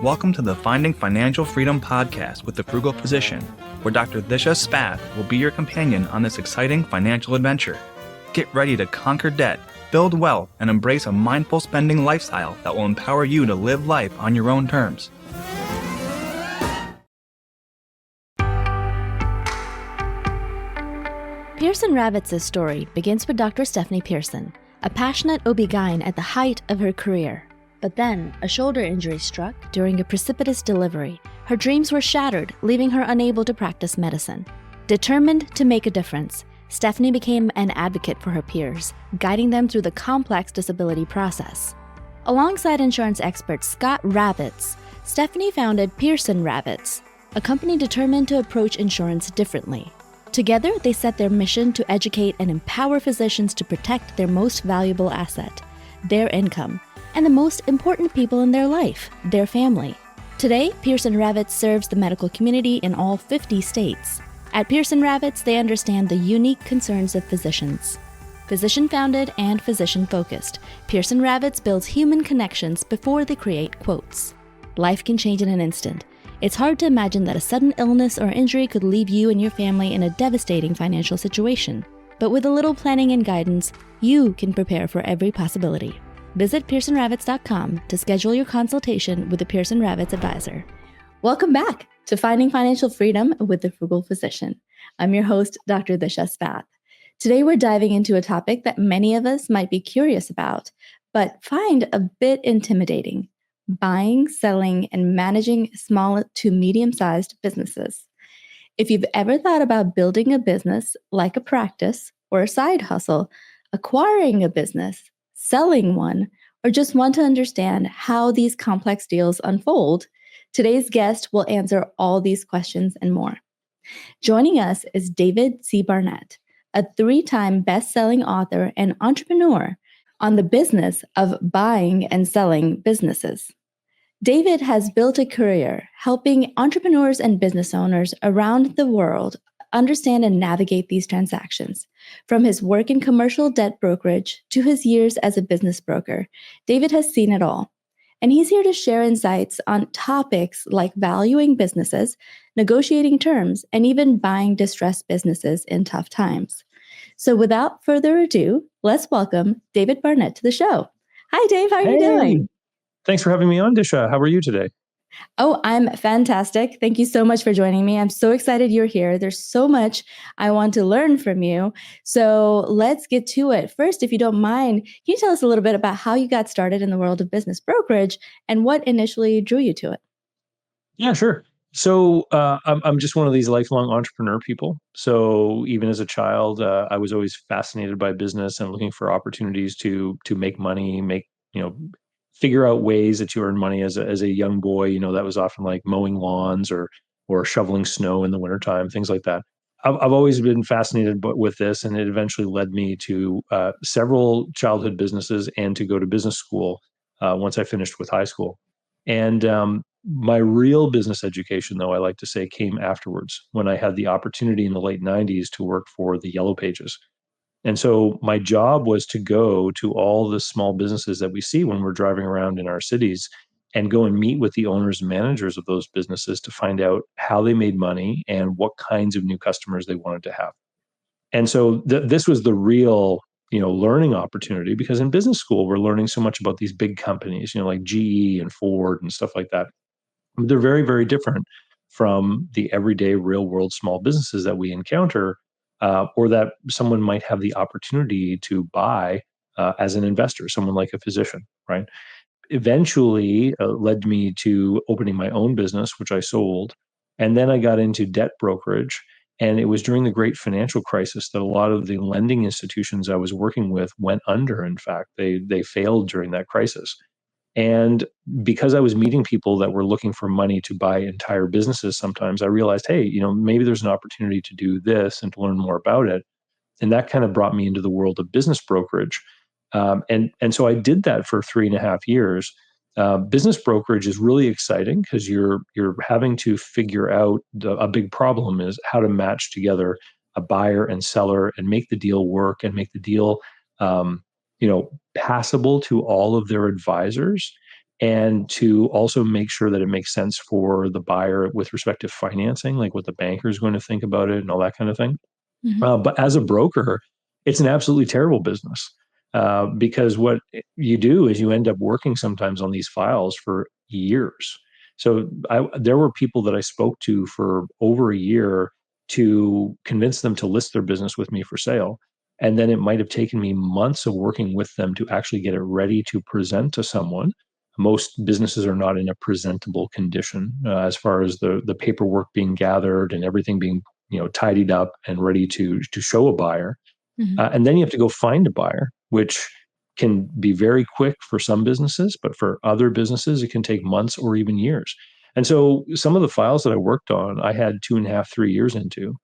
Welcome to the Finding Financial Freedom podcast with the Frugal Physician, where Dr. Disha Spath will be your companion on this exciting financial adventure. Get ready to conquer debt, build wealth, and embrace a mindful spending lifestyle that will empower you to live life on your own terms. Pearson Ravitz' story begins with Dr. Stephanie Pearson, a passionate OB-GYN at the height of her career. But then, a shoulder injury struck during a precipitous delivery. Her dreams were shattered, leaving her unable to practice medicine. Determined to make a difference, Stephanie became an advocate for her peers, guiding them through the complex disability process. Alongside insurance expert Scott Ravitz, Stephanie founded Pearson Ravitz, a company determined to approach insurance differently. Together, they set their mission to educate and empower physicians to protect their most valuable asset, their income, and the most important people in their life, their family. Today, Pearson Ravitz serves the medical community in all 50 states. At Pearson Ravitz, they understand the unique concerns of physicians. Physician-founded and physician-focused, Pearson Ravitz builds human connections before they create quotes. Life can change in an instant. It's hard to imagine that a sudden illness or injury could leave you and your family in a devastating financial situation. But with a little planning and guidance, you can prepare for every possibility. Visit PearsonRavitz.com to schedule your consultation with a Pearson Ravitz advisor. Welcome back to Finding Financial Freedom with the Frugal Physician. I'm your host, Dr. Disha Spath. Today, we're diving into a topic that many of us might be curious about, but find a bit intimidating: buying, selling, and managing small to medium-sized businesses. If you've ever thought about building a business like a practice or a side hustle, acquiring a business, selling one, or just want to understand how these complex deals unfold, today's guest will answer all these questions and more. Joining us is David C. Barnett, a 3-time best-selling author and entrepreneur on the business of buying and selling businesses. David has built a career helping entrepreneurs and business owners around the world understand and navigate these transactions. From his work in commercial debt brokerage to his years as a business broker, David has seen it all. And he's here to share insights on topics like valuing businesses, negotiating terms, and even buying distressed businesses in tough times. So without further ado, let's welcome David Barnett to the show. Hi, Dave. How are you doing? Thanks for having me on, Disha. How are you today? Oh, I'm fantastic. Thank you so much for joining me. I'm so excited you're here. There's so much I want to learn from you. So let's get to it. First, if you don't mind, can you tell us a little bit about how you got started in the world of business brokerage and what initially drew you to it? Yeah, sure. So I'm just one of these lifelong entrepreneur people. So even as a child, I was always fascinated by business and looking for opportunities to make money, figure out ways that you earn money as a young boy. That was often like mowing lawns or shoveling snow in the wintertime, things like that. I've always been fascinated with this, and it eventually led me to several childhood businesses and to go to business school once I finished with high school. And my real business education, though, I like to say, came afterwards when I had the opportunity in the late 90s to work for the Yellow Pages. And so my job was to go to all the small businesses that we see when we're driving around in our cities and go and meet with the owners and managers of those businesses to find out how they made money and what kinds of new customers they wanted to have. And so this was the real, learning opportunity, because in business school, we're learning so much about these big companies, like GE and Ford and stuff like that. They're very, very different from the everyday real world small businesses that we encounter, or that someone might have the opportunity to buy as an investor, someone like a physician, right? Eventually led me to opening my own business, which I sold. And then I got into debt brokerage. And it was during the great financial crisis that a lot of the lending institutions I was working with went under. In fact, they failed during that crisis. And because I was meeting people that were looking for money to buy entire businesses, sometimes I realized, hey, maybe there's an opportunity to do this and to learn more about it. And that kind of brought me into the world of business brokerage. And so I did that for 3.5 years. Business brokerage is really exciting because you're having to figure out a big problem is how to match together a buyer and seller and make the deal work and make the deal passable to all of their advisors. and to also make sure that it makes sense for the buyer with respect to financing, like what the banker is going to think about it and all that kind of thing. Mhm. But as a broker, it's an absolutely terrible business because what you do is you end up working sometimes on these files for years. So there were people that I spoke to for over a year to convince them to list their business with me for sale. And then it might have taken me months of working with them to actually get it ready to present to someone. Most businesses are not in a presentable condition as far as the paperwork being gathered and everything being tidied up and ready to show a buyer. Mhm. And then you have to go find a buyer, which can be very quick for some businesses, but for other businesses, it can take months or even years. And so some of the files that I worked on, I had 2.5, 3 years into,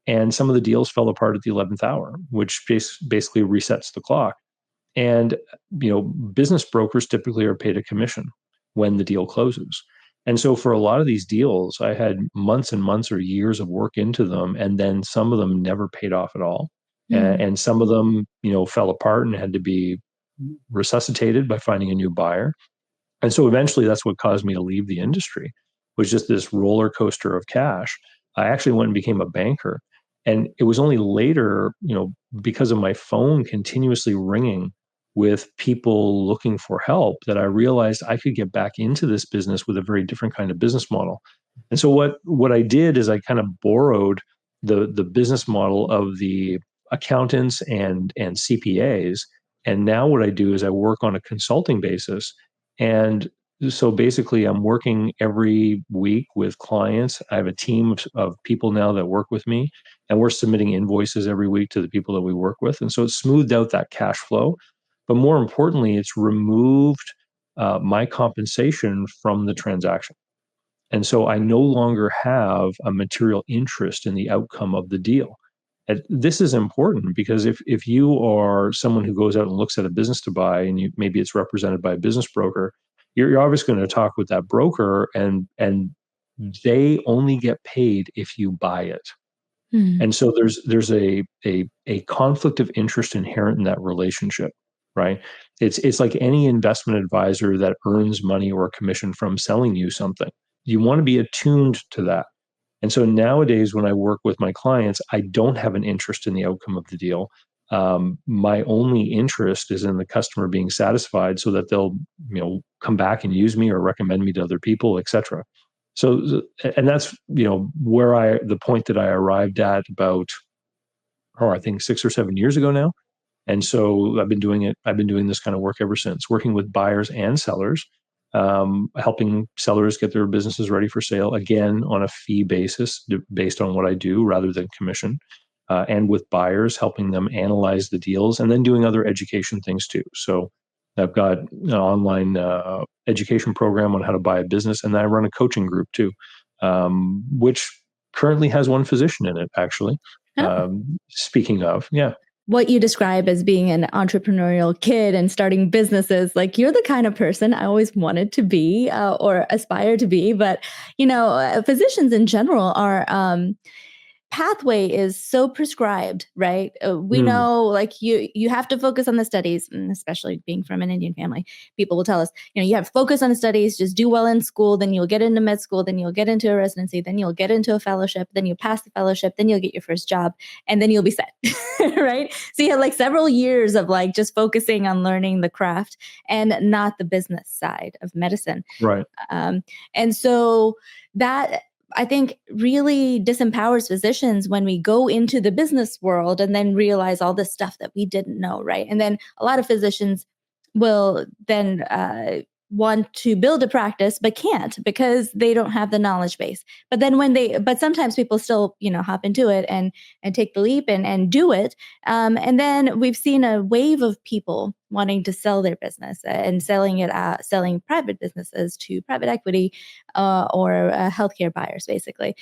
and some of the deals fell apart at the 11th hour, which basically resets the clock. And business brokers typically are paid a commission when the deal closes. And so for a lot of these deals, I had months and months or years of work into them, and then some of them never paid off at all. Mm. And some of them, fell apart and had to be resuscitated by finding a new buyer. And so eventually that's what caused me to leave the industry, was just this roller coaster of cash. I actually went and became a banker. And it was only later, because of my phone continuously ringing with people looking for help, that I realized I could get back into this business with a very different kind of business model. And so what I did is I kind of borrowed the business model of the accountants and CPAs. And now what I do is I work on a consulting basis. And so basically, I'm working every week with clients. I have a team of people now that work with me, and we're submitting invoices every week to the people that we work with. And so it's smoothed out that cash flow. But more importantly, it's removed my compensation from the transaction. And so I no longer have a material interest in the outcome of the deal. And this is important because if you are someone who goes out and looks at a business to buy, and maybe it's represented by a business broker, you're obviously going to talk with that broker, and they only get paid if you buy it. Mm. And so there's a conflict of interest inherent in that relationship, right? It's like any investment advisor that earns money or a commission from selling you something. You want to be attuned to that. And so nowadays, when I work with my clients, I don't have an interest in the outcome of the deal. My only interest is in the customer being satisfied, so that they'll, come back and use me or recommend me to other people, et cetera. So, and that's, the point that I arrived at about, I think 6 or 7 years ago now. And so I've been doing it. I've been doing this kind of work ever since, working with buyers and sellers, helping sellers get their businesses ready for sale, again, on a fee basis based on what I do rather than commission, and with buyers, helping them analyze the deals, and then doing other education things too. So I've got an online education program on how to buy a business, and then I run a coaching group too, which currently has one physician in it, actually. Oh. Speaking of, yeah. What you describe as being an entrepreneurial kid and starting businesses, like you're the kind of person I always wanted to be or aspire to be. But, physicians in general are pathway is so prescribed, right? We Mm, know, like you have to focus on the studies, and especially being from an Indian family, people will tell us, you have to focus on the studies, just do well in school, then you'll get into med school, then you'll get into a residency, then you'll get into a fellowship, then you pass the fellowship, then you'll get your first job, and then you'll be set, right? So you have like several years of like just focusing on learning the craft and not the business side of medicine. right. Um, and so that I think really disempowers physicians when we go into the business world and then realize all this stuff that we didn't know, right? And then a lot of physicians will then want to build a practice but can't because they don't have the knowledge base. But then but sometimes people still hop into it and take the leap and do it. And then we've seen a wave of people wanting to sell their business and selling private businesses to private equity or healthcare buyers, basically.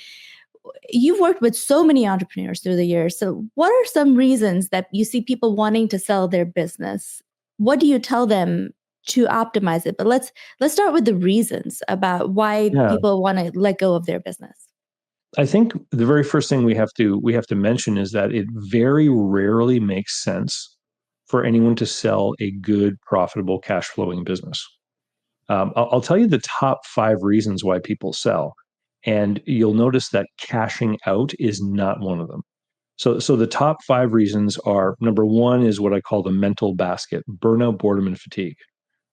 You've worked with so many entrepreneurs through the years. So what are some reasons that you see people wanting to sell their business? What do you tell them to optimize it? But let's start with the reasons about why Yeah. people want to let go of their business. I think the very first thing we have to mention is that it very rarely makes sense for anyone to sell a good, profitable, cash flowing business. I'll tell you the top 5 reasons why people sell. And you'll notice that cashing out is not one of them. So the top 5 reasons are: number one is what I call the mental basket: burnout, boredom, and fatigue.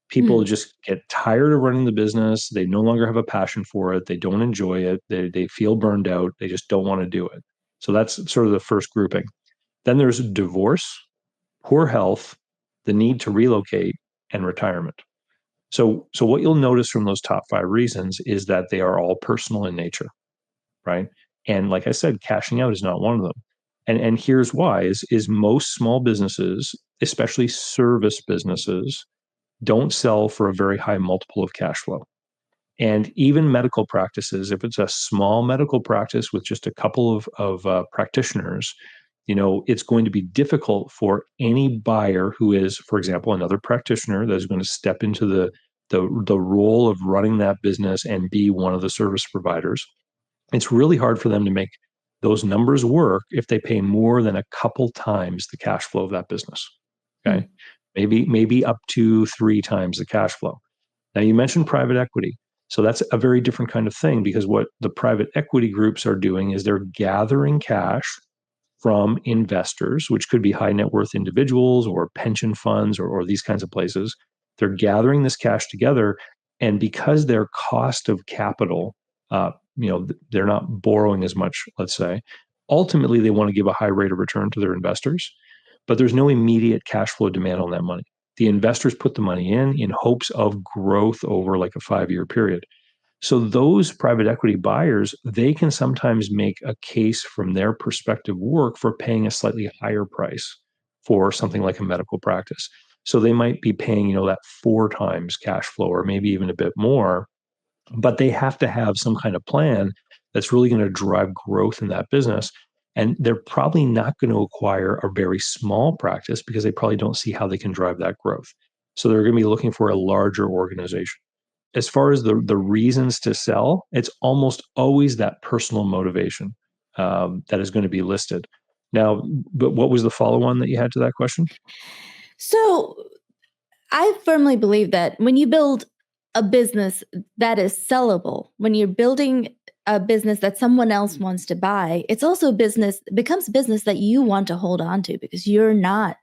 People Mm, just get tired of running the business. They no longer have a passion for it. They don't enjoy it. They feel burned out. They just don't want to do it. So that's sort of the first grouping. Then there's divorce, poor health, the need to relocate, and retirement. So what you'll notice from those top 5 reasons is that they are all personal in nature, right? And like I said, cashing out is not one of them. And here's why: is most small businesses, especially service businesses, don't sell for a very high multiple of cash flow. And even medical practices, if it's a small medical practice with just a couple of practitioners, it's going to be difficult for any buyer who is, for example, another practitioner that is going to step into the role of running that business and be one of the service providers. It's really hard for them to make those numbers work if they pay more than a couple times the cash flow of that business. mm, Okay. Maybe up to 3 times the cash flow. Now, you mentioned private equity. So that's a very different kind of thing, because what the private equity groups are doing is they're gathering cash from investors, which could be high net worth individuals or pension funds or these kinds of places. They're gathering this cash together. And because their cost of capital, they're not borrowing as much, let's say, ultimately they want to give a high rate of return to their investors, but there's no immediate cash flow demand on that money. The investors put the money in hopes of growth over like a 5-year period. So those private equity buyers, they can sometimes make a case from their perspective work for paying a slightly higher price for something like a medical practice. So they might be paying, that 4 times cash flow or maybe even a bit more, but they have to have some kind of plan that's really going to drive growth in that business. And they're probably not going to acquire a very small practice because they probably don't see how they can drive that growth. So they're going to be looking for a larger organization. As far as the reasons to sell, it's almost always that personal motivation that is going to be listed. Now, but what was the follow-on that you had to that question? So I firmly believe that when you build a business that is sellable, when you're building a business that someone else wants to buy, it's also business, it becomes business that you want to hold on to because Yeah,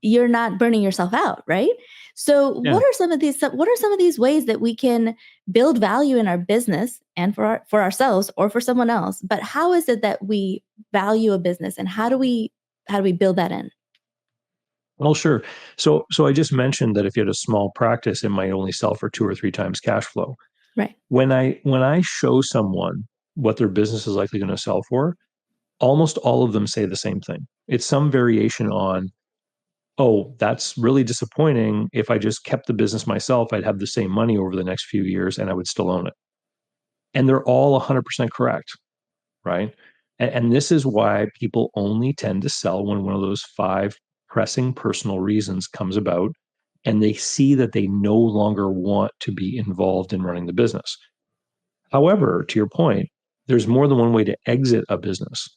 you're not burning yourself out, right? So yeah. what are some of these ways that we can build value in our business and for ourselves or for someone else? But how is it that we value a business, and how do we build that in? Well, sure. So I just mentioned that if you had a small practice, it might only sell for 2 or 3 times cash flow. Right. When I show someone what their business is likely going to sell for, almost all of them say the same thing. It's some variation on, oh, that's really disappointing. If I just kept the business myself, I'd have the same money over the next few years and I would still own it. And they're all 100% correct, right? And this is why people only tend to sell when one of those 5 pressing personal reasons comes about and they see that they no longer want to be involved in running the business. However, to your point, there's more than one way to exit a business.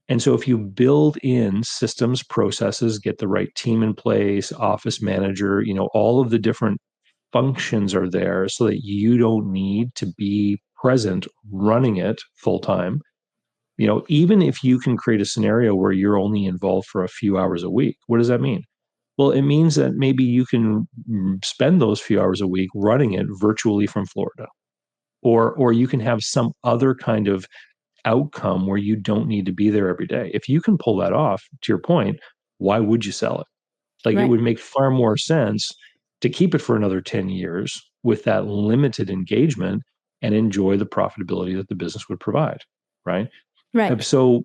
And so if you build in systems, processes, get the right team in place, office manager, all of the different functions are there so that you don't need to be present running it full time. Even if you can create a scenario where you're only involved for a few hours a week, what does that mean? Well, it means that maybe you can spend those few hours a week running it virtually from Florida, or you can have some other kind of outcome where you don't need to be there every day. If you can pull that off, to your point, why would you sell it? Like, it Right. would make far more sense to keep it for another 10 years with that limited engagement and enjoy the profitability that the business would provide, right? Right. So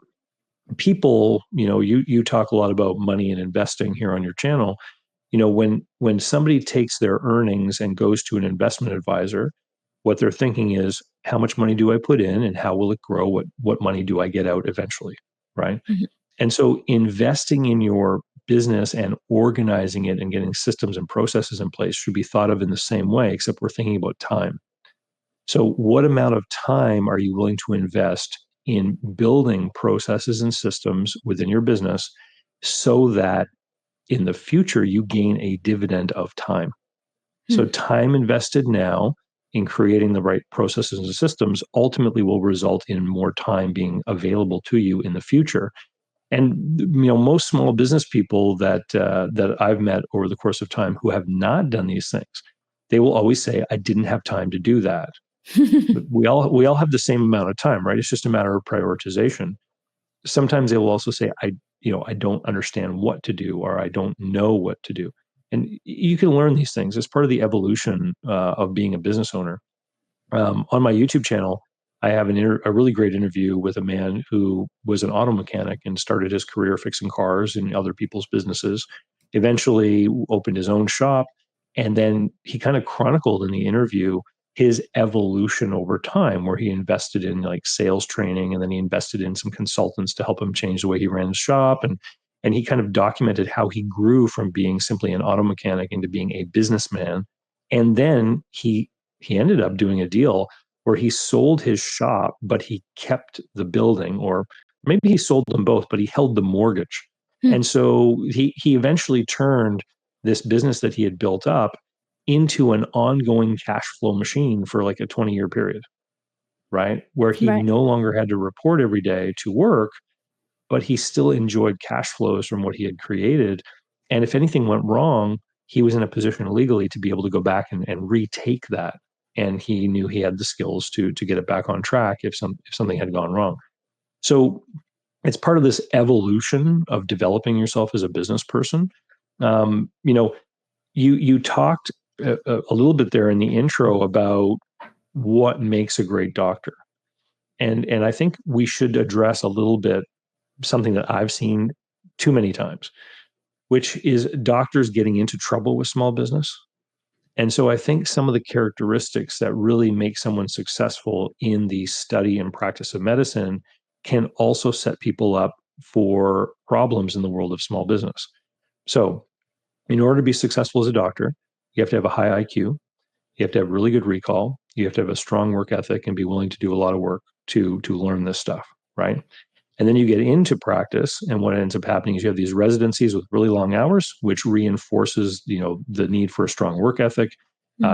people, you talk a lot about money and investing here on your channel. When somebody takes their earnings and goes to an investment advisor, what they're thinking is, how much money do I put in and how will it grow? What money do I get out eventually? Right. Mhm. And so investing in your business and organizing it and getting systems and processes in place should be thought of in the same way, except we're thinking about time. So what amount of time are you willing to invest in building processes and systems within your business so that in the future you gain a dividend of time? So time invested now in creating the right processes and systems ultimately will result in more time being available to you in the future. And most small business people that I've met over the course of time who have not done these things, they will always say, "I didn't have time to do that." But we all have the same amount of time, right? It's just a matter of prioritization. Sometimes they will also say, I don't understand what to do, or I don't know what to do. And you can learn these things as part of the evolution of being a business owner. On my YouTube channel, I have a really great interview with a man who was an auto mechanic and started his career fixing cars in other people's businesses, eventually opened his own shop. And then he kind of chronicled in the interview his evolution over time, where he invested in like sales training, and then he invested in some consultants to help him change the way he ran his shop. And he kind of documented how he grew from being simply an auto mechanic into being a businessman. And then he ended up doing a deal where he sold his shop, but he kept the building, or maybe he sold them both, but he held the mortgage. And so he eventually turned this business that he had built up into an ongoing cash flow machine for like a 20-year period, right? Where he Right. no longer had to report every day to work, but he still enjoyed cash flows from what he had created. And if anything went wrong, he was in a position legally to be able to go back and retake that. And he knew he had the skills to get it back on track if something had gone wrong. So it's part of this evolution of developing yourself as a business person. You talked a little bit there in the intro about what makes a great doctor. And I think we should address a little bit something that I've seen too many times, which is doctors getting into trouble with small business. And so I think some of the characteristics that really make someone successful in the study and practice of medicine can also set people up for problems in the world of small business. So, in order to be successful as a doctor, you have to have a high IQ, you have to have really good recall, you have to have a strong work ethic and be willing to do a lot of work to learn this stuff, right? And then you get into practice, and what ends up happening is you have these residencies with really long hours, which reinforces, the need for a strong work ethic.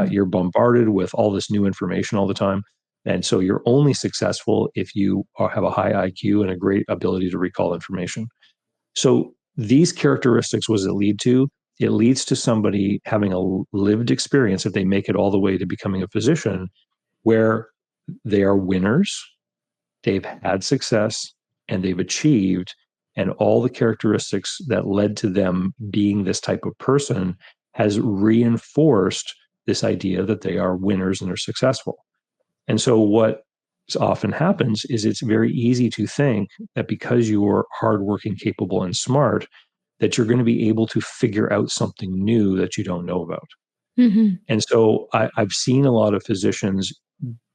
You're bombarded with all this new information all the time, and so you're only successful if you have a high IQ and a great ability to recall information. So these characteristics, what does it lead to? It leads to somebody having a lived experience, if they make it all the way to becoming a physician, where they are winners, they've had success, and they've achieved, and all the characteristics that led to them being this type of person has reinforced this idea that they are winners and they're successful. And so what often happens is it's very easy to think that because you're hardworking, capable, and smart, that you're going to be able to figure out something new that you don't know about. And so I've seen a lot of physicians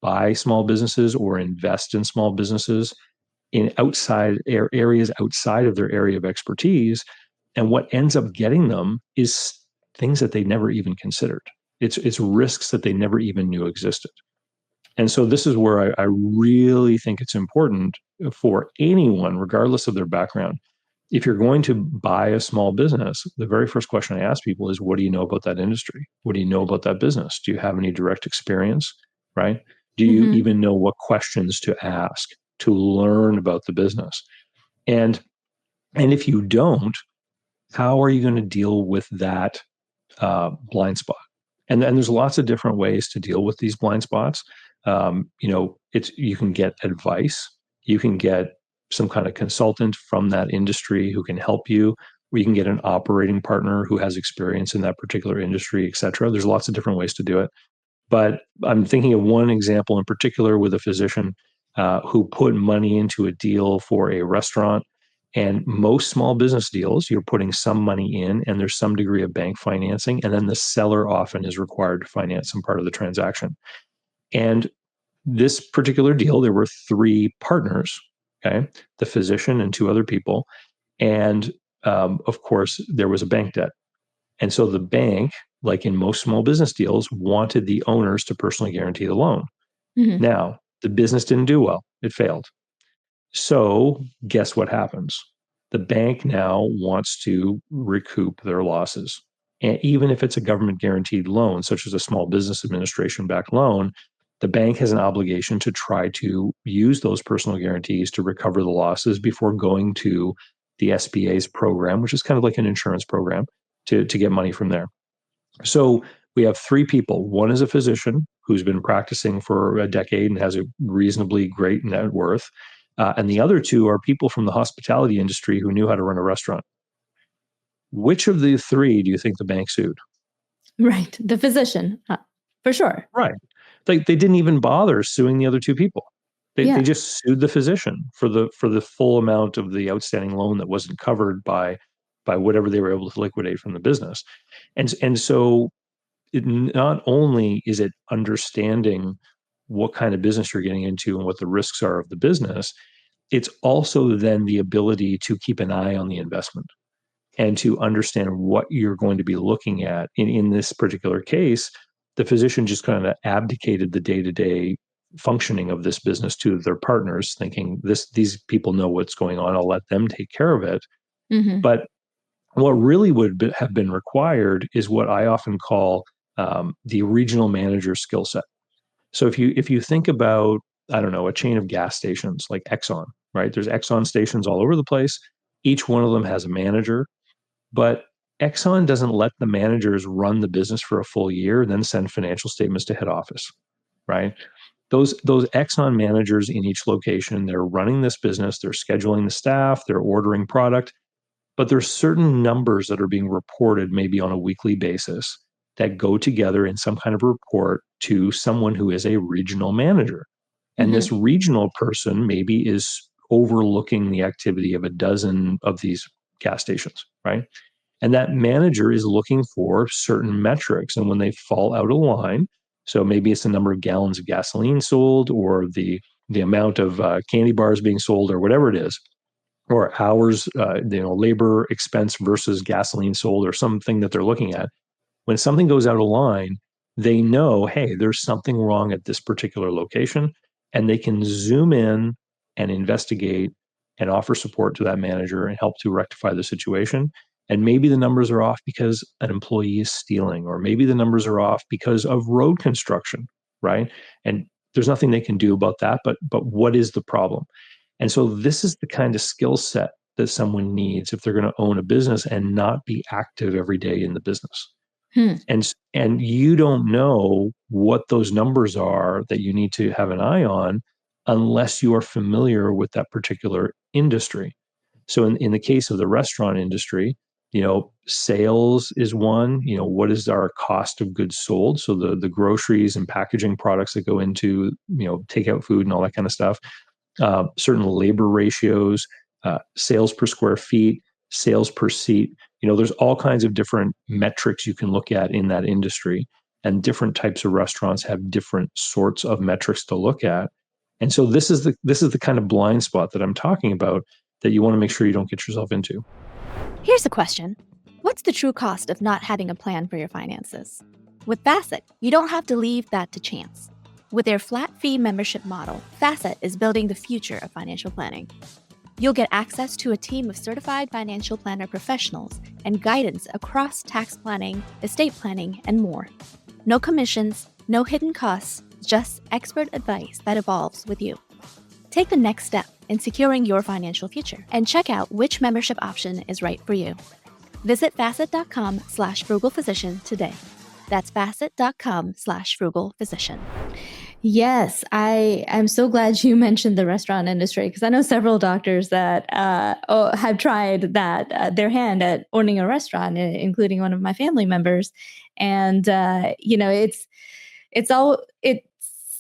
buy small businesses or invest in small businesses in areas outside of their area of expertise. And what ends up getting them is things that they never even considered. It's risks that they never even knew existed. And so this is where I really think it's important for anyone, regardless of their background. If you're going to buy a small business, the very first question I ask people is, what do you know about that industry? What do you know about that business? Do you have any direct experience, right? Do you even know what questions to ask to learn about the business? And if you don't, how are you going to deal with that blind spot? And there's lots of different ways to deal with these blind spots. You can get advice, you can get some kind of consultant from that industry who can help you, or you can get an operating partner who has experience in that particular industry, et cetera. There's lots of different ways to do it. But I'm thinking of one example in particular with a physician who put money into a deal for a restaurant. And most small business deals, you're putting some money in and there's some degree of bank financing. And then the seller often is required to finance some part of the transaction. And this particular deal, there were three partners, okay, the physician and two other people. And of course, there was a bank debt. And so the bank, like in most small business deals, wanted the owners to personally guarantee the loan. Now, the business didn't do well, it failed. So guess what happens? The bank now wants to recoup their losses. And even if it's a government guaranteed loan, such as a small business administration backed loan, the bank has an obligation to try to use those personal guarantees to recover the losses before going to the SBA's program, which is kind of like an insurance program, to get money from there. So we have three people. One is a physician who's been practicing for a decade and has a reasonably great net worth. And the other two are people from the hospitality industry who knew how to run a restaurant. Which of the three do you think the bank sued? Right. The physician, for sure. Right. They didn't even bother suing the other two people. They just sued the physician for the full amount of the outstanding loan that wasn't covered by whatever they were able to liquidate from the business. And so not only is it understanding what kind of business you're getting into and what the risks are of the business, it's also then the ability to keep an eye on the investment and to understand what you're going to be looking at. In this particular case, the physician just kind of abdicated the day-to-day functioning of this business to their partners, thinking these people know what's going on, I'll let them take care of it. Mm-hmm. But what really would have been required is what I often call the regional manager skill set. So if you think about, I don't know, a chain of gas stations like Exxon, right? There's Exxon stations all over the place. Each one of them has a manager, but Exxon doesn't let the managers run the business for a full year and then send financial statements to head office, right? Those Exxon managers in each location, they're running this business, they're scheduling the staff, they're ordering product, but there's certain numbers that are being reported maybe on a weekly basis that go together in some kind of report to someone who is a regional manager. And this regional person maybe is overlooking the activity of a dozen of these gas stations, right? And that manager is looking for certain metrics. And when they fall out of line, so maybe it's the number of gallons of gasoline sold or the amount of candy bars being sold or whatever it is, or hours, labor expense versus gasoline sold or something that they're looking at. When something goes out of line, they know, hey, there's something wrong at this particular location, and they can zoom in and investigate and offer support to that manager and help to rectify the situation. And maybe the numbers are off because an employee is stealing, or maybe the numbers are off because of road construction, right? And there's nothing they can do about that, but what is the problem? And so this is the kind of skill set that someone needs if they're going to own a business and not be active every day in the business. And you don't know what those numbers are that you need to have an eye on unless you are familiar with that particular industry. So in the case of the restaurant industry, sales is one. What is our cost of goods sold? So the groceries and packaging products that go into, takeout food and all that kind of stuff. Certain labor ratios, sales per square feet, sales per seat. There's all kinds of different metrics you can look at in that industry, and different types of restaurants have different sorts of metrics to look at. And so this is the kind of blind spot that I'm talking about that you want to make sure you don't get yourself into. Here's a question. What's the true cost of not having a plan for your finances? With Facet, you don't have to leave that to chance. With their flat fee membership model, Facet is building the future of financial planning. You'll get access to a team of certified financial planner professionals and guidance across tax planning, estate planning, and more. No commissions, no hidden costs, just expert advice that evolves with you. Take the next step in securing your financial future and check out which membership option is right for you. Visit facet.com/frugalphysician today. That's facet.com/frugalphysician. Yes, I am so glad you mentioned the restaurant industry, because I know several doctors that have tried their hand at owning a restaurant, including one of my family members. And, it's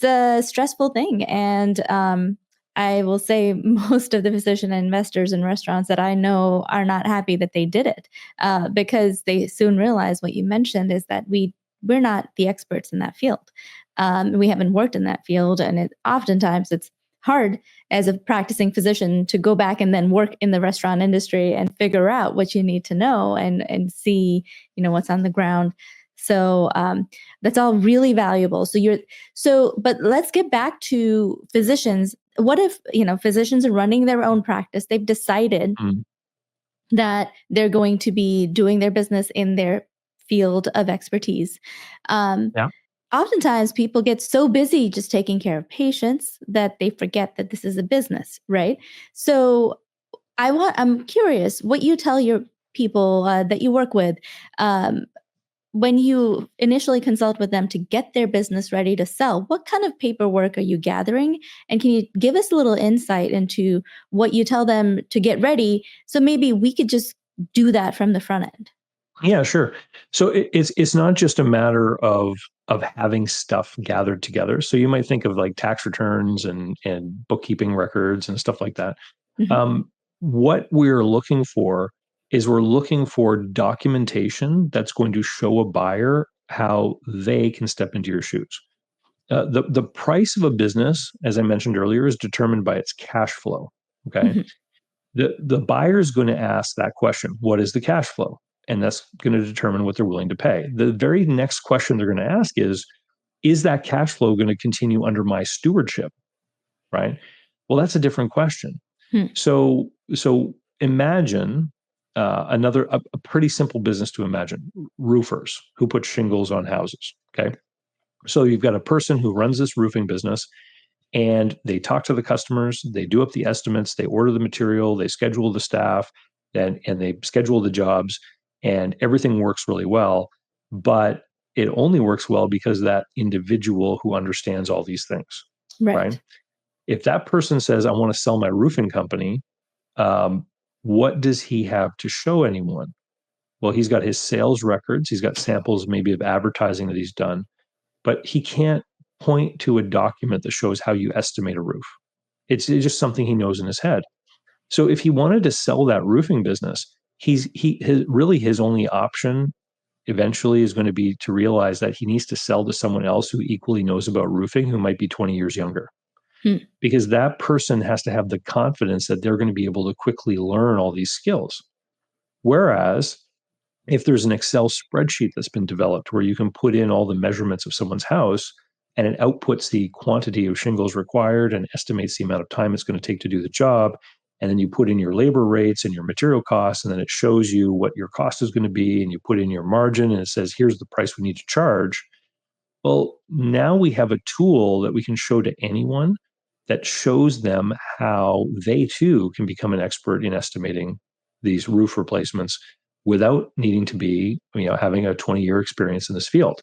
a stressful thing. And I will say most of the physician investors in restaurants that I know are not happy that they did it, because they soon realize what you mentioned is that we're not the experts in that field. We haven't worked in that field, and oftentimes it's hard as a practicing physician to go back and then work in the restaurant industry and figure out what you need to know and see, what's on the ground. So that's all really valuable. But let's get back to physicians. What if, physicians are running their own practice? They've decided that they're going to be doing their business in their field of expertise. Um, Yeah. Oftentimes people get so busy just taking care of patients that they forget that this is a business, right? So I'm curious what you tell your people that you work with um, when you initially consult with them to get their business ready to sell. What kind of paperwork are you gathering? And can you give us a little insight into what you tell them to get ready? So maybe we could just do that from the front end. Yeah, sure. So it's not just a matter of having stuff gathered together. So you might think of like tax returns and bookkeeping records and stuff like that. Mhm. Um, what we're looking for is we're looking for documentation that's going to show a buyer how they can step into your shoes. The price of a business, as I mentioned earlier, is determined by its cash flow. Okay, Mhm. the buyer is going to ask that question: what is the cash flow? And that's going to determine what they're willing to pay. The very next question they're going to ask is that cash flow going to continue under my stewardship? Right. Well, that's a different question. Hmm. So imagine a pretty simple business to imagine: roofers who put shingles on houses. Okay, so you've got a person who runs this roofing business, and they talk to the customers, they do up the estimates, they order the material, they schedule the staff, and they schedule the jobs, and everything works really well. But it only works well because that individual who understands all these things, right? Right. If that person says, I want to sell my roofing company, um, what does he have to show anyone? Well, he's got his sales records, he's got samples maybe of advertising that he's done, but he can't point to a document that shows how you estimate a roof. It's just something he knows in his head. So if he wanted to sell that roofing business, his only option eventually is going to be to realize that he needs to sell to someone else who equally knows about roofing, who might be 20 years younger, Hmm. because that person has to have the confidence that they're going to be able to quickly learn all these skills. Whereas if there's an Excel spreadsheet that's been developed where you can put in all the measurements of someone's house, and it outputs the quantity of shingles required and estimates the amount of time it's going to take to do the job, and then you put in your labor rates and your material costs, and then it shows you what your cost is going to be, and you put in your margin, and it says, here's the price we need to charge. Well, now we have a tool that we can show to anyone that shows them how they too can become an expert in estimating these roof replacements without needing to be, having a 20-year experience in this field.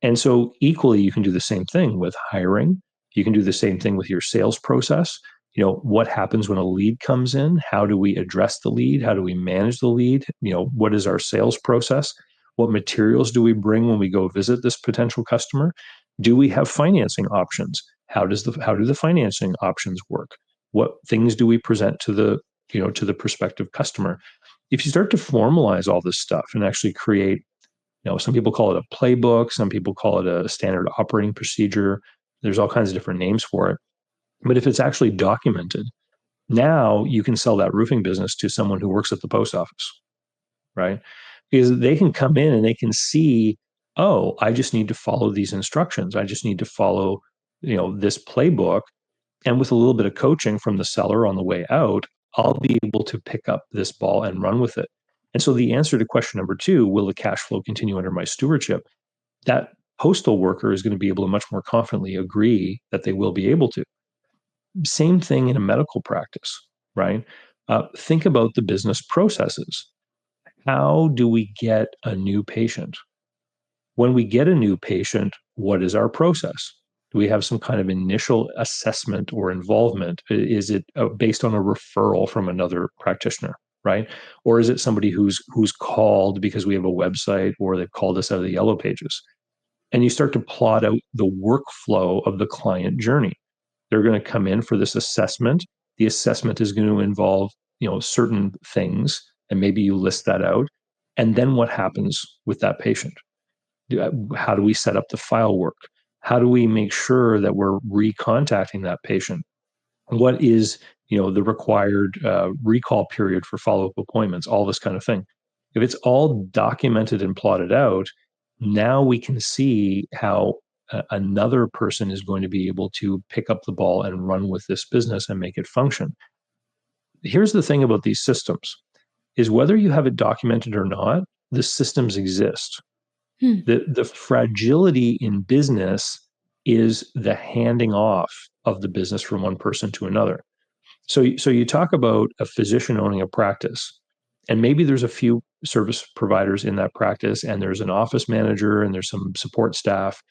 And so equally, you can do the same thing with hiring. You can do the same thing with your sales process. What happens when a lead comes in? How do we address the lead? How do we manage the lead? What is our sales process? What materials do we bring when we go visit this potential customer? Do we have financing options? How do the financing options work? What things do we present to the prospective customer? If you start to formalize all this stuff and actually create, some people call it a playbook, some people call it a standard operating procedure. There's all kinds of different names for it. But if it's actually documented, now you can sell that roofing business to someone who works at the post office, right? Because they can come in and they can see, oh, I just need to follow these instructions. I just need to follow, this playbook. And with a little bit of coaching from the seller on the way out, I'll be able to pick up this ball and run with it. And so the answer to question number two, will the cash flow continue under my stewardship? That postal worker is going to be able to much more confidently agree that they will be able to. Same thing in a medical practice, right? Think about the business processes. How do we get a new patient? When we get a new patient, what is our process? Do we have some kind of initial assessment or involvement? Is it based on a referral from another practitioner, right? Or is it somebody who's called because we have a website, or they've called us out of the yellow pages? And you start to plot out the workflow of the client journey. They're going to come in for this assessment. The assessment is going to involve, certain things, and maybe you list that out. And then what happens with that patient? How do we set up the file work? How do we make sure that we're recontacting that patient? What is, the required recall period for follow-up appointments? All this kind of thing. If it's all documented and plotted out, now we can see how another person is going to be able to pick up the ball and run with this business and make it function. Here's the thing about these systems: is whether you have it documented or not, the systems exist. Hmm. The fragility in business is the handing off of the business from one person to another. So you talk about a physician owning a practice, and maybe there's a few service providers in that practice, and there's an office manager, and there's some support staff.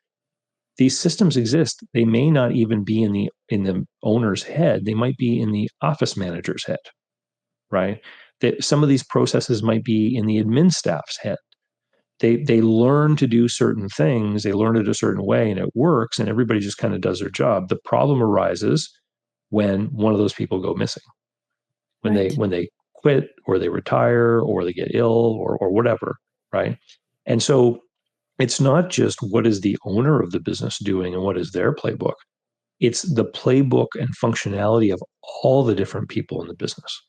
These systems exist. They may not even be in the owner's head. They might be in the office manager's head, right? That some of these processes might be in the admin staff's head. They learn to do certain things, they learn it a certain way, and it works, and everybody just kind of does their job. The problem arises when one of those people go missing, Right. when they quit or they retire or they get ill or whatever, right? And so it's not just what is the owner of the business doing and what is their playbook. It's the playbook and functionality of all the different people in the business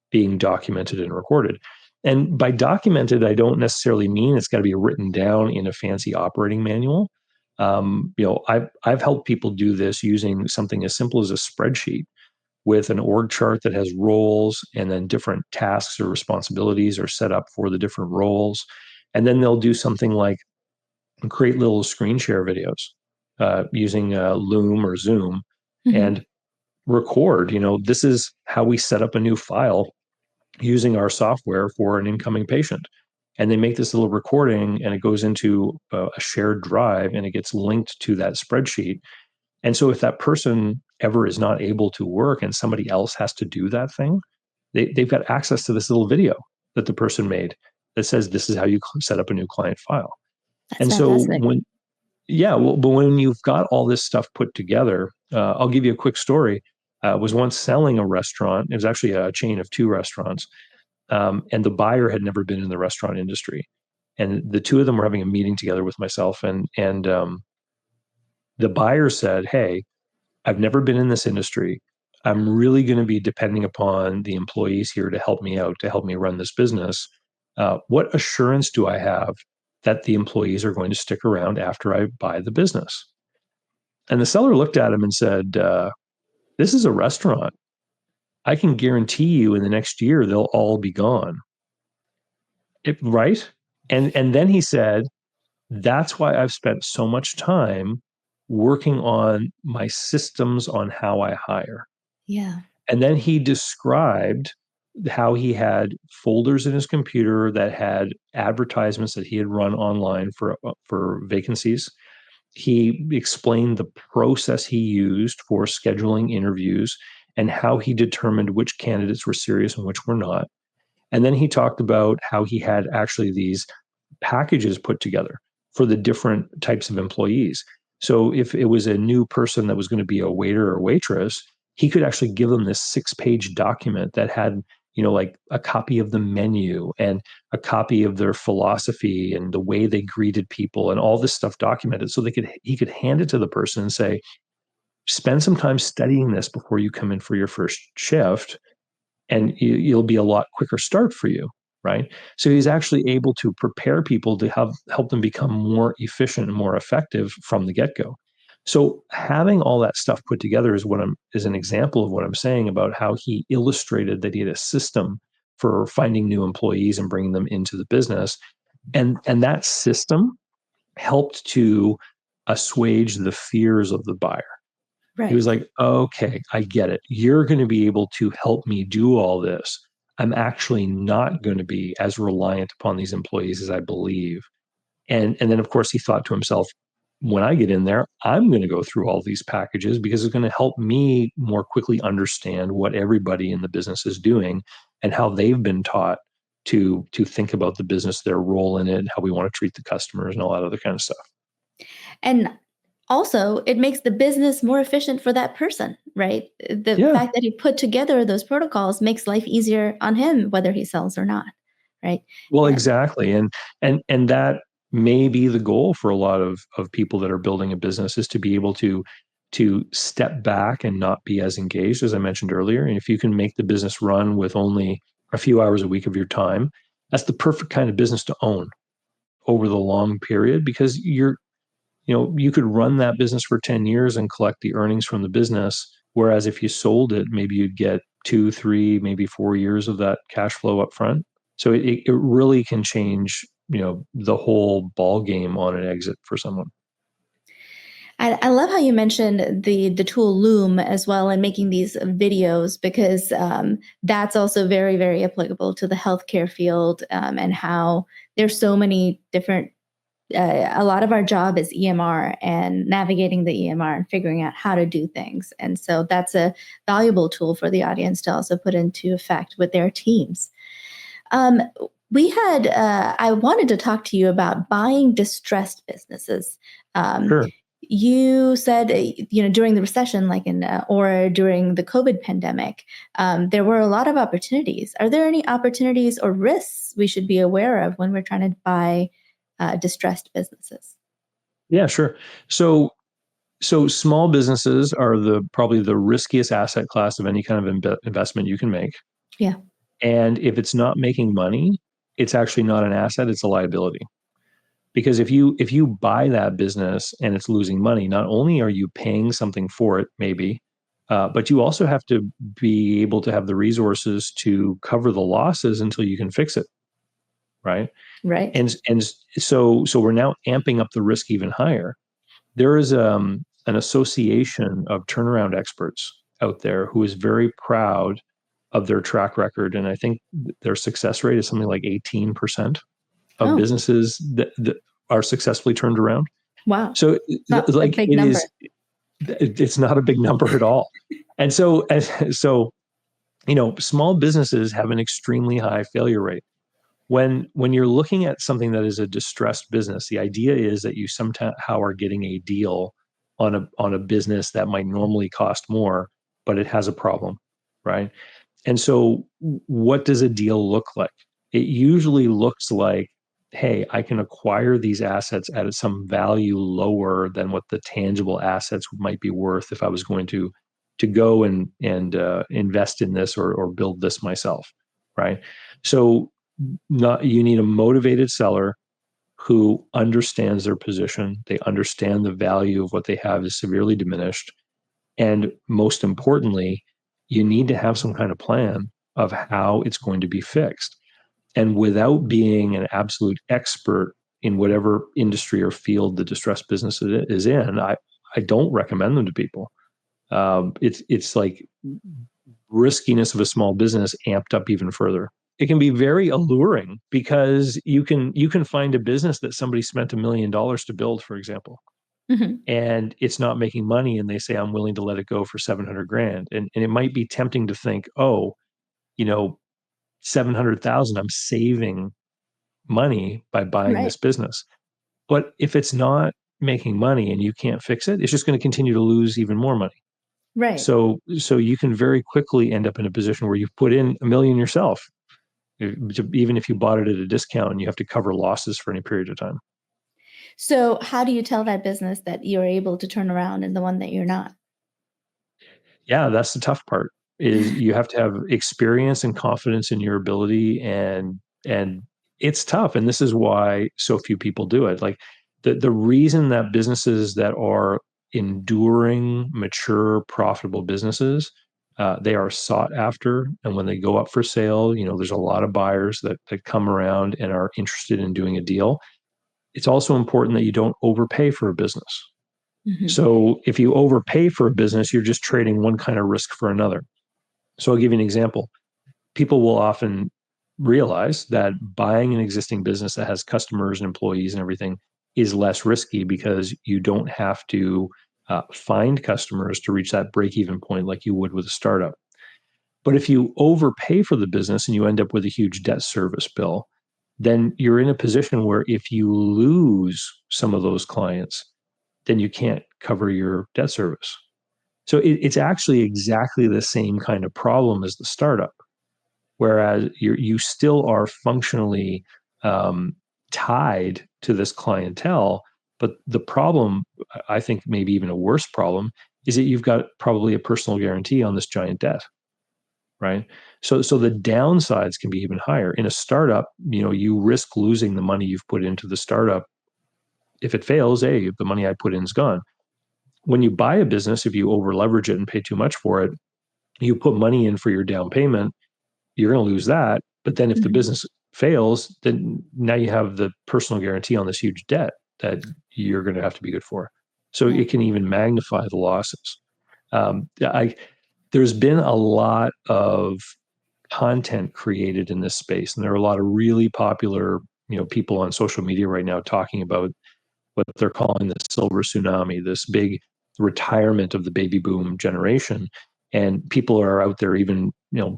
being documented and recorded. And by documented, I don't necessarily mean it's got to be written down in a fancy operating manual. I've helped people do this using something as simple as a spreadsheet with an org chart that has roles, and then different tasks or responsibilities are set up for the different roles. And then they'll do something like create little screen share videos using Loom or Zoom Mm-hmm. and record, this is how we set up a new file using our software for an incoming patient. And they make this little recording, and it goes into a shared drive, and it gets linked to that spreadsheet. And so if that person ever is not able to work and somebody else has to do that thing, they've got access to this little video that the person made that says, this is how you set up a new client file. That's And so fantastic. but when you've got all this stuff put together, I'll give you a quick story. I was once selling a restaurant. It was actually a chain of 2 restaurants. And the buyer had never been in the restaurant industry. And the 2 of them were having a meeting together with myself. And the buyer said, hey, I've never been in this industry. I'm really going to be depending upon the employees here to help me out, to help me run this business. What assurance do I have that the employees are going to stick around after I buy the business? And the seller looked at him and said, this is a restaurant. I can guarantee you in the next year, they'll all be gone. Right? And then he said, that's why I've spent so much time working on my systems on how I hire. Yeah. And then he described how he had folders in his computer that had advertisements that he had run online for vacancies. He explained the process he used for scheduling interviews and how he determined which candidates were serious and which were not. And then he talked about how he had actually these packages put together for the different types of employees. So if it was a new person that was going to be a waiter or waitress, he could actually give them this 6-page document that had, like a copy of the menu and a copy of their philosophy and the way they greeted people and all this stuff documented. So he could hand it to the person and say, spend some time studying this before you come in for your first shift, and you'll be a lot quicker start for you. Right. So he's actually able to prepare people to help them become more efficient and more effective from the get-go. So having all that stuff put together is an example of what I'm saying about how he illustrated that he had a system for finding new employees and bringing them into the business. And that system helped to assuage the fears of the buyer. He Right. was like, okay, I get it. You're going to be able to help me do all this. I'm actually not going to be as reliant upon these employees as I believe. And then, of course, he thought to himself, when I get in there, I'm going to go through all these packages because it's going to help me more quickly understand what everybody in the business is doing and how they've been taught to think about the business, their role in it, how we want to treat the customers and all that other kind of stuff. And also, it makes the business more efficient for that person, right? The Yeah. fact that he put together those protocols makes life easier on him, whether he sells or not, right? Well, Yeah. exactly. And that may be the goal for a lot of people that are building a business, is to be able to step back and not be as engaged, as I mentioned earlier. And if you can make the business run with only a few hours a week of your time, that's the perfect kind of business to own over the long period, because you could run that business for 10 years and collect the earnings from the business. Whereas if you sold it, maybe you'd get 2, 3, maybe 4 years of that cash flow up front. So it really can change the whole ball game on an exit for someone. I love how you mentioned the tool Loom as well, and making these videos, because that's also very, very applicable to the healthcare field, and how there's so many different. A lot of our job is EMR and navigating the EMR and figuring out how to do things, and so that's a valuable tool for the audience to also put into effect with their teams. I wanted to talk to you about buying distressed businesses. Sure. You said, during the recession, or during the COVID pandemic, there were a lot of opportunities. Are there any opportunities or risks we should be aware of when we're trying to buy distressed businesses? Yeah, sure. So small businesses are probably the riskiest asset class of any kind of investment you can make. Yeah. And if it's not making money, it's actually not an asset, it's a liability. Because if you buy that business and it's losing money, not only are you paying something for it, maybe, but you also have to be able to have the resources to cover the losses until you can fix it, right? Right. And so we're now amping up the risk even higher. There is an association of turnaround experts out there who is very proud of their track record, and I think their success rate is something like 18% of businesses that are successful turned around. Wow. So Not like a big number. It's not a big number at all. And so, small businesses have an extremely high failure rate. When you're looking at something that is a distressed business, the idea is that you somehow are getting a deal on a business that might normally cost more, but it has a problem, right? And so what does a deal look like? It usually looks like, hey, I can acquire these assets at some value lower than what the tangible assets might be worth if I was going to go and invest in this or build this myself, right? So you need a motivated seller who understands their position. They understand the value of what they have is severely diminished. And most importantly, you need to have some kind of plan of how it's going to be fixed. And without being an absolute expert in whatever industry or field the distressed business is in, I don't recommend them to people. It's like riskiness of a small business amped up even further. It can be very alluring because you can find a business that somebody spent $1 million to build, for example, and it's not making money, and they say, I'm willing to let it go for 700 grand. And it might be tempting to think, 700,000, I'm saving money by buying this business. But if it's not making money and you can't fix it, it's just going to continue to lose even more money. Right. So you can very quickly end up in a position where you've put in $1 million yourself, even if you bought it at a discount, and you have to cover losses for any period of time. So how do you tell that business that you're able to turn around and the one that you're not? Yeah, that's the tough part, is you have to have experience and confidence in your ability, and it's tough. And this is why so few people do it. Like the reason that businesses that are enduring, mature, profitable businesses, they are sought after. And when they go up for sale, there's a lot of buyers that come around and are interested in doing a deal. It's also important that you don't overpay for a business. So if you overpay for a business, you're just trading one kind of risk for another. So I'll give you an example. People will often realize that buying an existing business that has customers and employees and everything is less risky because you don't have to find customers to reach that break-even point like you would with a startup. But if you overpay for the business and you end up with a huge debt service bill, then you're in a position where if you lose some of those clients, then you can't cover your debt service. So it's actually exactly the same kind of problem as the startup, whereas you still are functionally tied to this clientele. But the problem, I think maybe even a worse problem, is that you've got probably a personal guarantee on this giant debt, right? So the downsides can be even higher. In a startup, you risk losing the money you've put into the startup. If it fails, the money I put in is gone. When you buy a business, if you over leverage it and pay too much for it, you put money in for your down payment, you're going to lose that. But then if the business fails, then now you have the personal guarantee on this huge debt that you're going to have to be good for. So it can even magnify the losses. There's been a lot of content created in this space, and there are a lot of really popular, people on social media right now talking about what they're calling the silver tsunami, this big retirement of the baby boom generation. And people are out there even,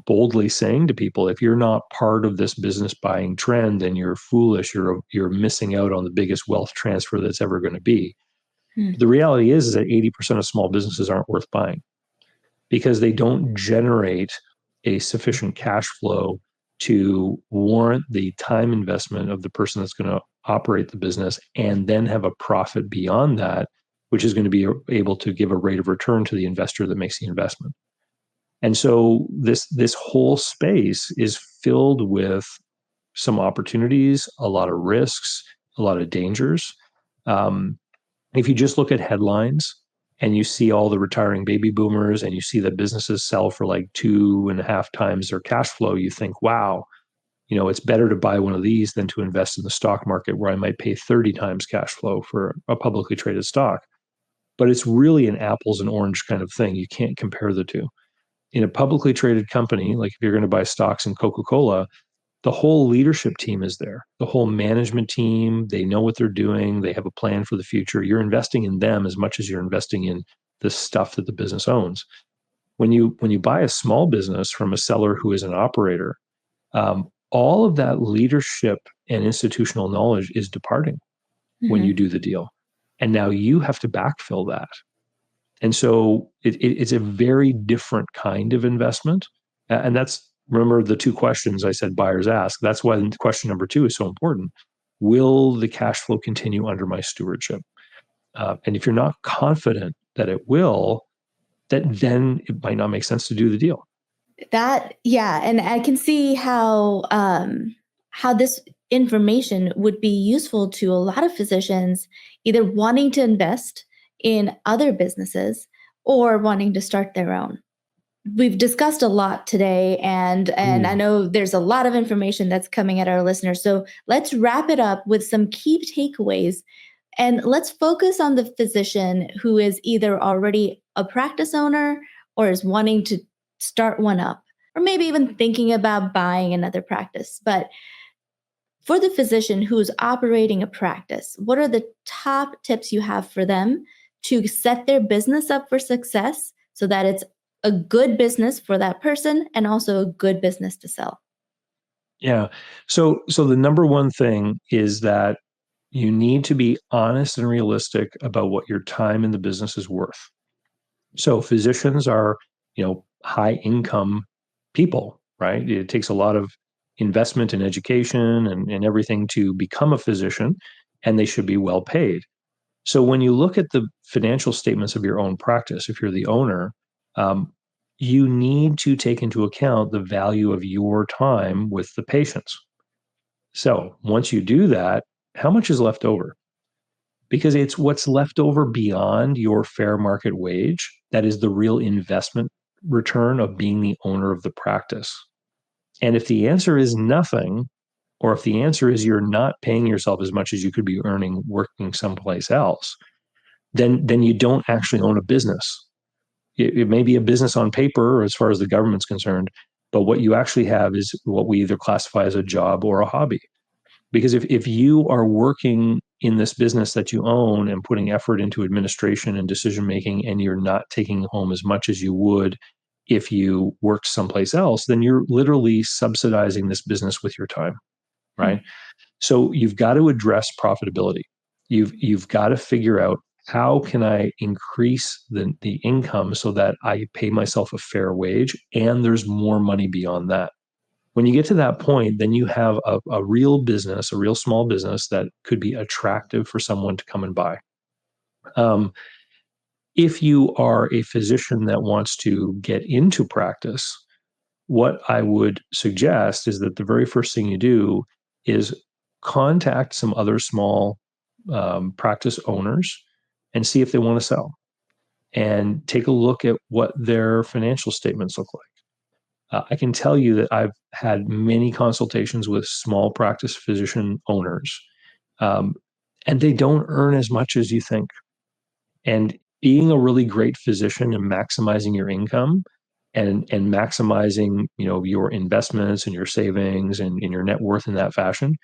boldly saying to people, if you're not part of this business buying trend, then you're foolish. You're missing out on the biggest wealth transfer that's ever going to be. But the reality is that 80% of small businesses aren't worth buying because they don't generate a sufficient cash flow to warrant the time investment of the person that's going to operate the business and then have a profit beyond that, which is going to be able to give a rate of return to the investor that makes the investment. And so this whole space is filled with some opportunities, a lot of risks, a lot of dangers. If you just look at headlines and you see all the retiring baby boomers and you see that businesses sell for like 2.5 times their cash flow, you think, wow, it's better to buy one of these than to invest in the stock market where I might pay 30 times cash flow for a publicly traded stock. But it's really an apples and orange kind of thing. You can't compare the two. In a publicly traded company, like if you're going to buy stocks in Coca-Cola, the whole leadership team is there. The whole management team, they know what they're doing. They have a plan for the future. You're investing in them as much as you're investing in the stuff that the business owns. When you buy a small business from a seller who is an operator, all of that leadership and institutional knowledge is departing when you do the deal. And now you have to backfill that. And so it's a very different kind of investment. And that's, remember the two questions I said buyers ask. That's why question number 2 is so important. Will the cash flow continue under my stewardship? And if you're not confident that it will, then it might not make sense to do the deal. And I can see how this information would be useful to a lot of physicians, either wanting to invest in other businesses or wanting to start their own. We've discussed a lot today, and I know there's a lot of information that's coming at our listeners. So let's wrap it up with some key takeaways, and let's focus on the physician who is either already a practice owner or is wanting to start one up, or maybe even thinking about buying another practice. But for the physician who's operating a practice, what are the top tips you have for them to set their business up for success so that it's a good business for that person and also a good business to sell? Yeah. So the number one thing is that you need to be honest and realistic about what your time in the business is worth. So physicians are, high income people, right? It takes a lot of investment in education and everything to become a physician, and they should be well paid. So when you look at the financial statements of your own practice, if you're the owner, you need to take into account the value of your time with the patients. So once you do that, how much is left over? Because it's what's left over beyond your fair market wage that is the real investment return of being the owner of the practice. And if the answer is nothing, or if the answer is you're not paying yourself as much as you could be earning working someplace else, then you don't actually own a business. It may be a business on paper as far as the government's concerned, but what you actually have is what we either classify as a job or a hobby. Because if you are working in this business that you own and putting effort into administration and decision making, and you're not taking home as much as you would if you worked someplace else, then you're literally subsidizing this business with your time, right? So you've got to address profitability. You've got to figure out, how can I increase the income so that I pay myself a fair wage and there's more money beyond that? When you get to that point, then you have a real business, a real small business that could be attractive for someone to come and buy. If you are a physician that wants to get into practice, what I would suggest is that the very first thing you do is contact some other small practice owners and see if they want to sell, and take a look at what their financial statements look like. I can tell you that I've had many consultations with small practice physician owners, um, and they don't earn as much as you think. And being a really great physician and maximizing your income and maximizing, your investments and your savings and your net worth in that fashion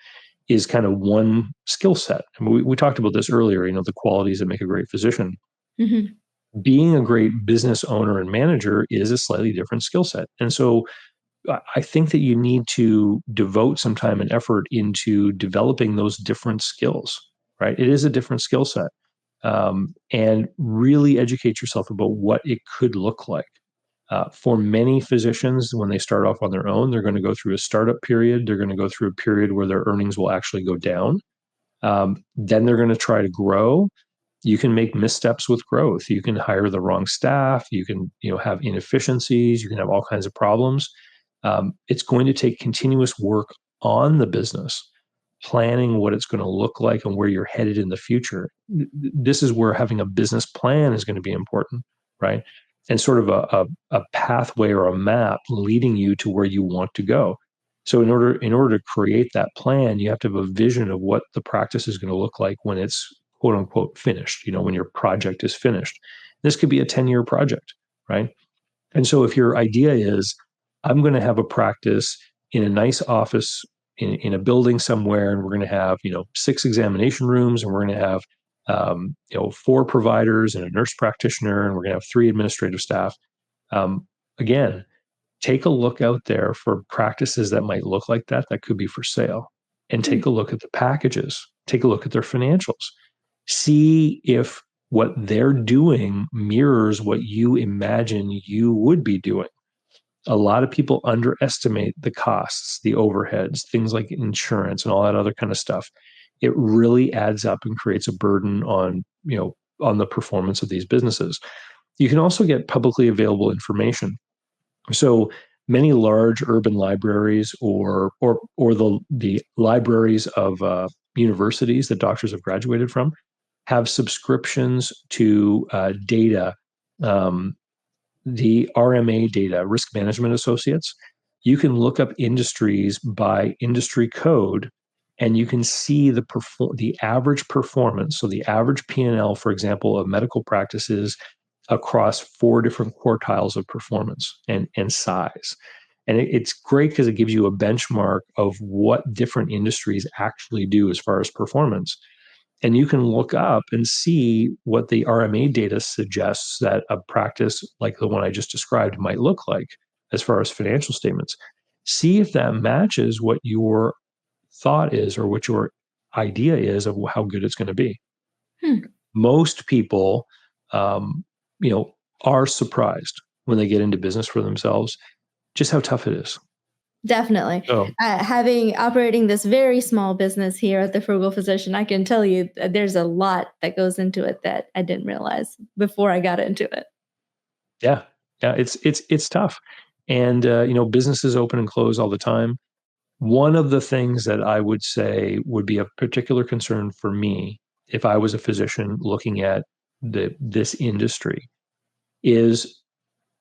is kind of one skill set. I mean, we talked about this earlier, the qualities that make a great physician. Mm-hmm. Being a great business owner and manager is a slightly different skill set. And so I think that you need to devote some time and effort into developing those different skills, right? It is a different skill set. And really educate yourself about what it could look like. For many physicians, when they start off on their own, they're going to go through a startup period. They're going to go through a period where their earnings will actually go down. Then they're going to try to grow. You can make missteps with growth. You can hire the wrong staff. You can, have inefficiencies. You can have all kinds of problems. It's going to take continuous work on the business, planning what it's going to look like and where you're headed in the future. This is where having a business plan is going to be important, right? And sort of a pathway or a map leading you to where you want to go. So in order to create that plan, you have to have a vision of what the practice is going to look like when it's quote unquote finished, when your project is finished. This could be a 10-year project, right? And so if your idea is, I'm going to have a practice in a nice office in a building somewhere, and we're going to have, 6 examination rooms, and we're going to have, 4 providers and a nurse practitioner, and we're going to have 3 administrative staff. Again, take a look out there for practices that might look like that could be for sale, and take a look at the packages, take a look at their financials, see if what they're doing mirrors what you imagine you would be doing. A lot of people underestimate the costs, the overheads, things like insurance and all that other kind of stuff. It really adds up and creates a burden on, on the performance of these businesses. You can also get publicly available information. So many large urban libraries or the libraries of universities that doctors have graduated from have subscriptions to data, the RMA data, Risk Management Associates. You can look up industries by industry code, and you can see the average performance. So the average P&L, for example, of medical practices across 4 different quartiles of performance and size. And it's great because it gives you a benchmark of what different industries actually do as far as performance. And you can look up and see what the RMA data suggests that a practice like the one I just described might look like as far as financial statements. See if that matches what your thought is or what your idea is of how good it's going to be. Most people, are surprised when they get into business for themselves, just how tough it is. Definitely. Having operating this very small business here at the Frugal Physician, I can tell you there's a lot that goes into it that I didn't realize before I got into it. Yeah, it's tough, and businesses open and close all the time. One of the things that I would say would be a particular concern for me if I was a physician looking at this industry is,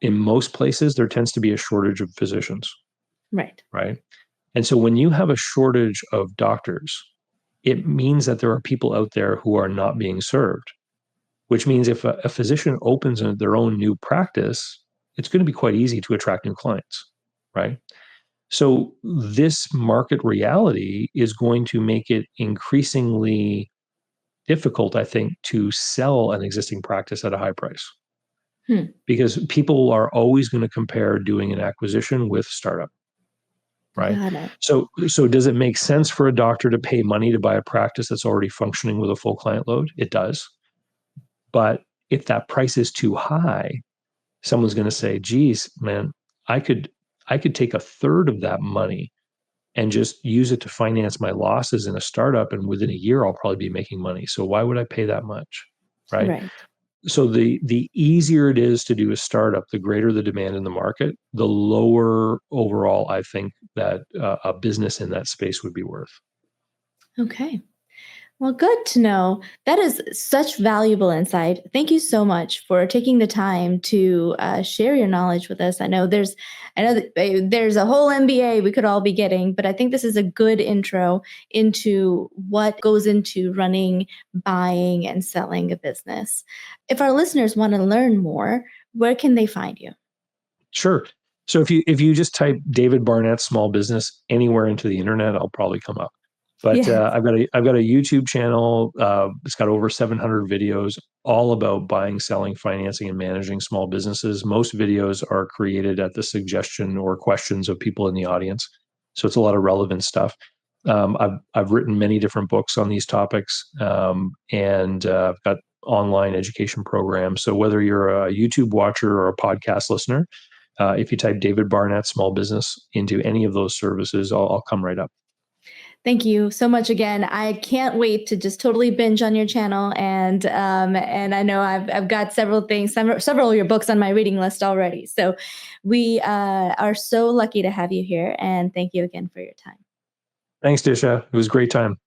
in most places there tends to be a shortage of physicians. Right. And so when you have a shortage of doctors, it means that there are people out there who are not being served, which means if a physician opens their own new practice, it's going to be quite easy to attract new clients, right? So this market reality is going to make it increasingly difficult, I think, to sell an existing practice at a high price. Because people are always going to compare doing an acquisition with startup. Right. So does it make sense for a doctor to pay money to buy a practice that's already functioning with a full client load? It does. But if that price is too high, someone's going to say, geez, man, I could take a third of that money and just use it to finance my losses in a startup. And within a year, I'll probably be making money. So why would I pay that much? Right. So the easier it is to do a startup, the greater the demand in the market, the lower overall I think that a business in that space would be worth. Okay. Well, good to know. That is such valuable insight. Thank you so much for taking the time to share your knowledge with us. I know that there's a whole MBA we could all be getting, but I think this is a good intro into what goes into running, buying, and selling a business. If our listeners want to learn more, where can they find you? Sure. So if you just type David Barnett small business anywhere into the internet, I'll probably come up. But Yes. I've got a YouTube channel. It's got over 700 videos, all about buying, selling, financing, and managing small businesses. Most videos are created at the suggestion or questions of people in the audience, so it's a lot of relevant stuff. I've written many different books on these topics, and I've got online education programs. So whether you're a YouTube watcher or a podcast listener, if you type David Barnett small business into any of those services, I'll come right up. Thank you so much again. I can't wait to just totally binge on your channel, and I know I've got several things, several of your books on my reading list already. So we are so lucky to have you here, and thank you again for your time. Thanks, Disha. It was a great time.